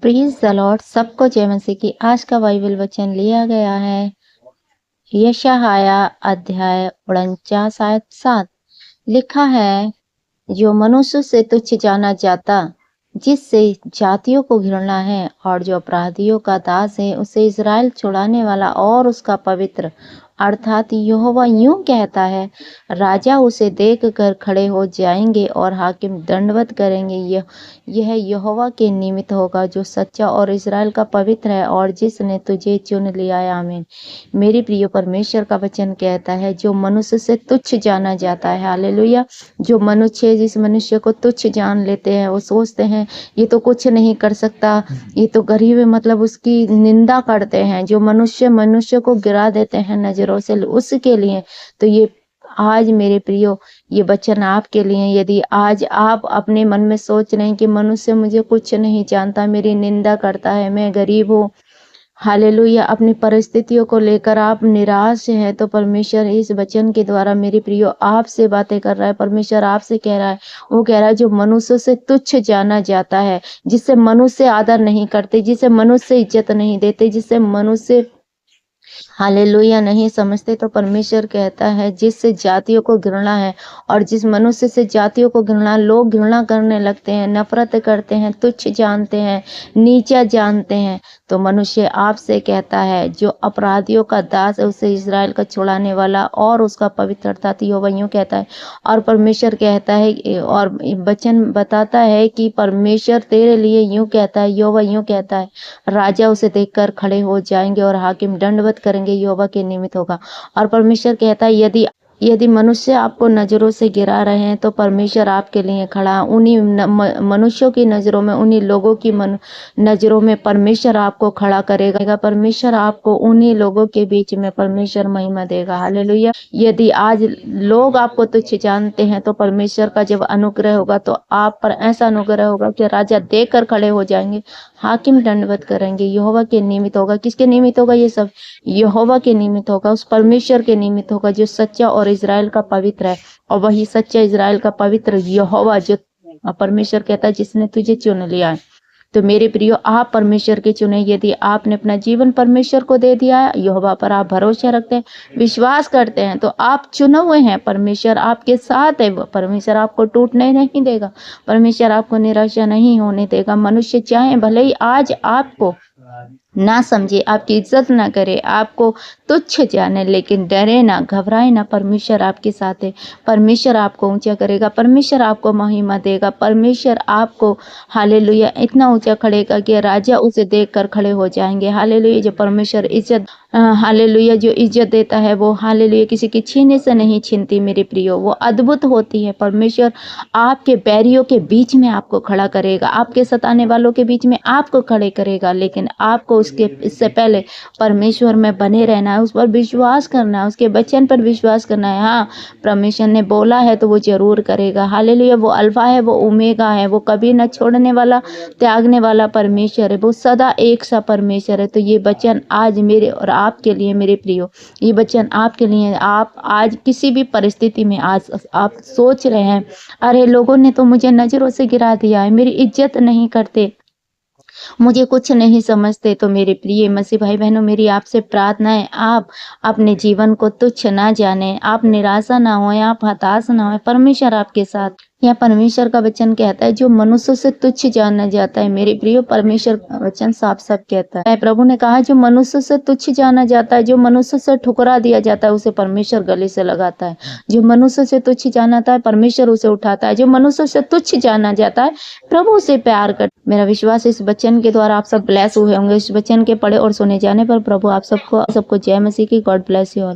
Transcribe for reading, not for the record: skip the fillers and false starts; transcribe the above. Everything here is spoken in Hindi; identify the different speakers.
Speaker 1: Praise the Lord. सबको जय मसीह की। आज का बाइबल वचन लिया गया है यशायाह अध्याय 49 आयत 7। लिखा है, जो मनुष्य से तुच्छ जाना जाता, जिससे जातियों को घृणा है, और जो अपराधियों का दास है, उसे इज़राइल छुड़ाने वाला और उसका पवित्र, अर्थात यहोवा यूं कहता है, राजा उसे देख कर खड़े हो जाएंगे और हाकिम दंडवत करेंगे। यह यहोवा के निमित्त होगा, जो सच्चा और इज़राइल का पवित्र है, और जिसने तुझे चुन लिया है। आमीन। मेरे प्रिय, परमेश्वर का वचन कहता है, जो मनुष्य से तुच्छ जाना जाता है, हालेलुया। जो मनुष्य जिस मनुष्य को तुच्छ जान लेते हैं, वो सोचते हैं ये तो कुछ नहीं कर सकता, ये तो गरीब है, मतलब उसकी निंदा करते हैं। जो मनुष्य को गिरा देते हैं नजरों से, उसके लिए तो ये आज मेरे प्रियो ये वचन आपके लिए। यदि आज आप अपने मन में सोच रहे हैं कि मनुष्य मुझे कुछ नहीं जानता, मेरी निंदा करता है, मैं गरीब हूँ, हालेलुया, अपनी परिस्थितियों को लेकर आप निराश हैं, तो परमेश्वर इस वचन के द्वारा मेरे प्रियो आपसे बातें कर रहा है। परमेश्वर आपसे कह रहा है, वो कह रहा है, जो मनुष्य से तुच्छ जाना जाता है, जिससे मनुष्य आदर नहीं करते, जिसे मनुष्य इज्जत नहीं देते, जिसे मनुष्य हालेलुया नहीं समझते, तो परमेश्वर कहता है, जिससे जातियों को घृणा है, और जिस मनुष्य से जातियों को घृणा, लोग घृणा करने लगते हैं, नफरत करते हैं, तुच्छ जानते हैं, नीचा जानते हैं, तो मनुष्य आपसे कहता है, जो अपराधियों का दास है, उसे इज़राइल का छुड़ाने वाला और उसका पवित्र, अर्थात यहोवा यूं कहता है। और परमेश्वर कहता है, और वचन बताता है कि परमेश्वर तेरे लिए यूं कहता है, यहोवा यूं कहता है, राजा उसे देखकर खड़े हो जाएंगे और हाकिम दंडवत करेंगे, यहोवा के निमित्त होगा। और परमेश्वर कहता है, यदि मनुष्य आपको नजरों से गिरा रहे हैं, तो परमेश्वर आपके लिए खड़ा। उन्हीं मनुष्यों की नजरों में, उन्हीं लोगों की नजरों में परमेश्वर आपको खड़ा करेगा। परमेश्वर आपको उन्हीं लोगों के बीच में परमेश्वर महिमा देगा। हालेलुया। यदि आज लोग आपको तुच्छ जानते हैं, तो परमेश्वर का जब अनुग्रह होगा, तो आप पर ऐसा अनुग्रह होगा कि राजा देखकर खड़े हो जाएंगे, हाकिम दंडवत करेंगे। यहोवा के निमित्त होगा। किसके निमित्त होगा ये सब? यहोवा के निमित्त होगा, उस परमेश्वर के निमित्त होगा, जो सच्चा और इज़राइल का पवित्र है। और वही सच्चा इज़राइल का पवित्र यहोवा, जो परमेश्वर कहता है, जिसने तुझे चुन लिया है। तो मेरे प्रियो, आप परमेश्वर के चुने। यदि आपने अपना जीवन परमेश्वर को दे दिया है, यहोवा पर आप भरोसा रखते हैं, विश्वास करते हैं, तो आप चुने हुए हैं। परमेश्वर आपके साथ है। परमेश्वर आपको टूटने नहीं देगा। परमेश्वर आपको निराशा नहीं होने देगा। मनुष्य चाहे भले ही आज आपको ना समझे, आपकी इज्जत ना करे, आपको तुच्छ जाने, लेकिन डरे ना, घबराए ना। परमेश्वर आपके साथ है। परमेश्वर आपको ऊंचा करेगा। परमेश्वर आपको महिमा देगा। परमेश्वर आपको हालेलुया इतना ऊंचा करेगा कि राजा उसे देखकर खड़े हो जाएंगे। हालेलुया। जो परमेश्वर इज्जत, हालेलुया, जो इज्जत देता है, वो हालेलुया किसी की छीने से नहीं छीनती मेरे प्रियो, वो अद्भुत होती है। परमेश्वर आपके बैरियों के बीच में आपको खड़ा करेगा, आपके सताने वालों के बीच में आपको खड़े करेगा, लेकिन आपको इससे पहले परमेश्वर में बने रहना है, उस पर विश्वास करना है, उसके वचन पर विश्वास करना है। हाँ, परमेश्वर ने बोला है तो वो जरूर करेगा। हालेलुया। वो अल्फा है, वो ओमेगा है, वो कभी न छोड़ने वाला, त्यागने वाला परमेश्वर है, वो सदा एक सा परमेश्वर है। तो ये वचन आज मेरे और आपके लिए मेरे प्रियो, ये वचन आपके लिए। आप आज किसी भी परिस्थिति में आज आप सोच रहे हैं, अरे लोगों ने तो मुझे नजरों से गिरा दिया है, मेरी इज्जत नहीं करते, मुझे कुछ नहीं समझते, तो मेरे प्रिय मसीह भाई बहनों, मेरी आपसे प्रार्थना है, आप अपने जीवन को तुच्छ ना जाने, आप निराशा ना हो, आप हताश ना हो। परमेश्वर आपके साथ। यह परमेश्वर का वचन कहता है, जो मनुष्य से तुच्छ जाना जाता है, मेरे प्रिय, परमेश्वर का वचन साफ साफ कहता है। प्रभु ने कहा, जो मनुष्य से तुच्छ जाना जाता है, जो मनुष्य से ठुकरा दिया जाता है, उसे परमेश्वर गले से लगाता है। जो मनुष्य से तुच्छ जानाता है, परमेश्वर उसे उठाता है। जो मनुष्य से तुच्छ जाना जाता है, प्रभु उसे प्यार कर। मेरा विश्वास इस वचन के द्वारा आप सब ब्लेस हुए होंगे। इस वचन के पढ़े और सुने जाने पर प्रभु आप सबको जय मसीह की। God bless you all.